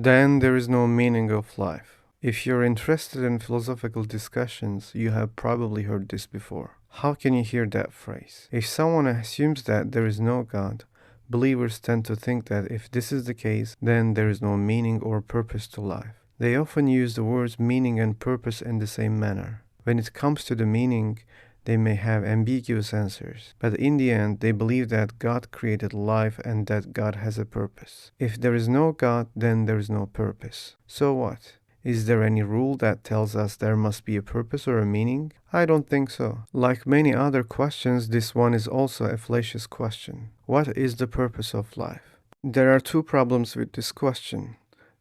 then there is no meaning of life. If you're interested in philosophical discussions, you have probably heard this before. How can you hear that phrase? If someone assumes that there is no God, believers tend to think that if this is the case, then there is no meaning or purpose to life. They often use the words meaning and purpose in the same manner. When it comes to the meaning, they may have ambiguous answers, but in the end, they believe that God created life and that God has a purpose. If there is no God, then there is no purpose. So what? Is there any rule that tells us there must be a purpose or a meaning? I don't think so. Like many other questions, this one is also a fallacious question. What is the purpose of life? There are two problems with this question.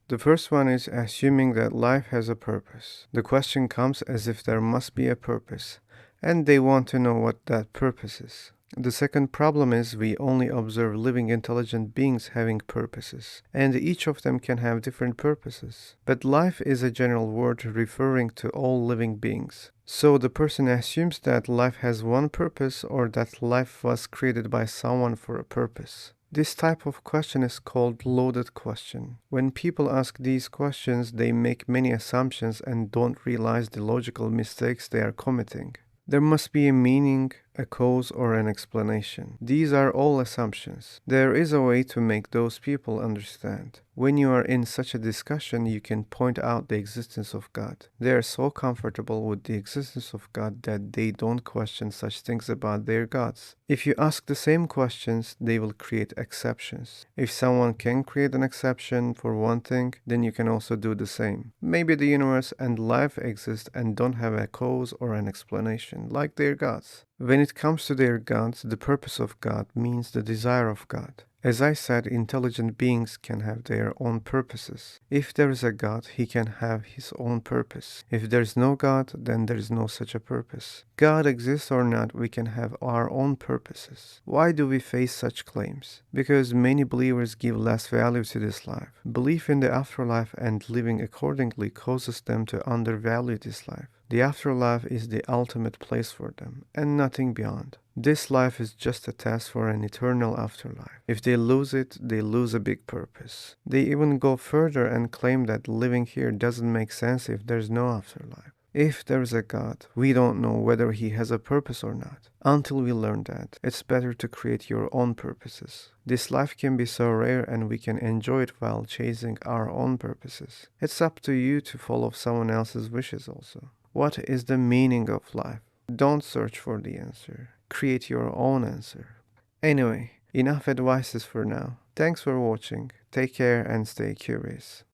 The first one is assuming that life has a purpose. The question comes as if there must be a purpose, and they want to know what that purpose is. The second problem is we only observe living intelligent beings having purposes, and each of them can have different purposes. But life is a general word referring to all living beings. So the person assumes that life has one purpose or that life was created by someone for a purpose. This type of question is called loaded question. When people ask these questions, they make many assumptions and don't realize the logical mistakes they are committing. There must be a meaning, a cause, or an explanation. These are all assumptions. There is a way to make those people understand. When you are in such a discussion, you can point out the existence of God. They are so comfortable with the existence of God that they don't question such things about their gods. If you ask the same questions, they will create exceptions. If someone can create an exception for one thing, then you can also do the same. Maybe the universe and life exist and don't have a cause or an explanation, like their gods. When it comes to their gods, the purpose of God means the desire of God. As I said, intelligent beings can have their own purposes. If there is a God, he can have his own purpose. If there is no God, then there is no such a purpose. God exists or not, we can have our own purposes. Why do we face such claims? Because many believers give less value to this life. Belief in the afterlife and living accordingly causes them to undervalue this life. The afterlife is the ultimate place for them, and nothing beyond. This life is just a test for an eternal afterlife. If they lose it, they lose a big purpose. They even go further and claim that living here doesn't make sense if there's no afterlife. If there is a God, we don't know whether he has a purpose or not. Until we learn that, it's better to create your own purposes. This life can be so rare and we can enjoy it while chasing our own purposes. It's up to you to follow someone else's wishes also. What is the meaning of life? Don't search for the answer. Create your own answer. Anyway, enough advices for now. Thanks for watching. Take care and stay curious.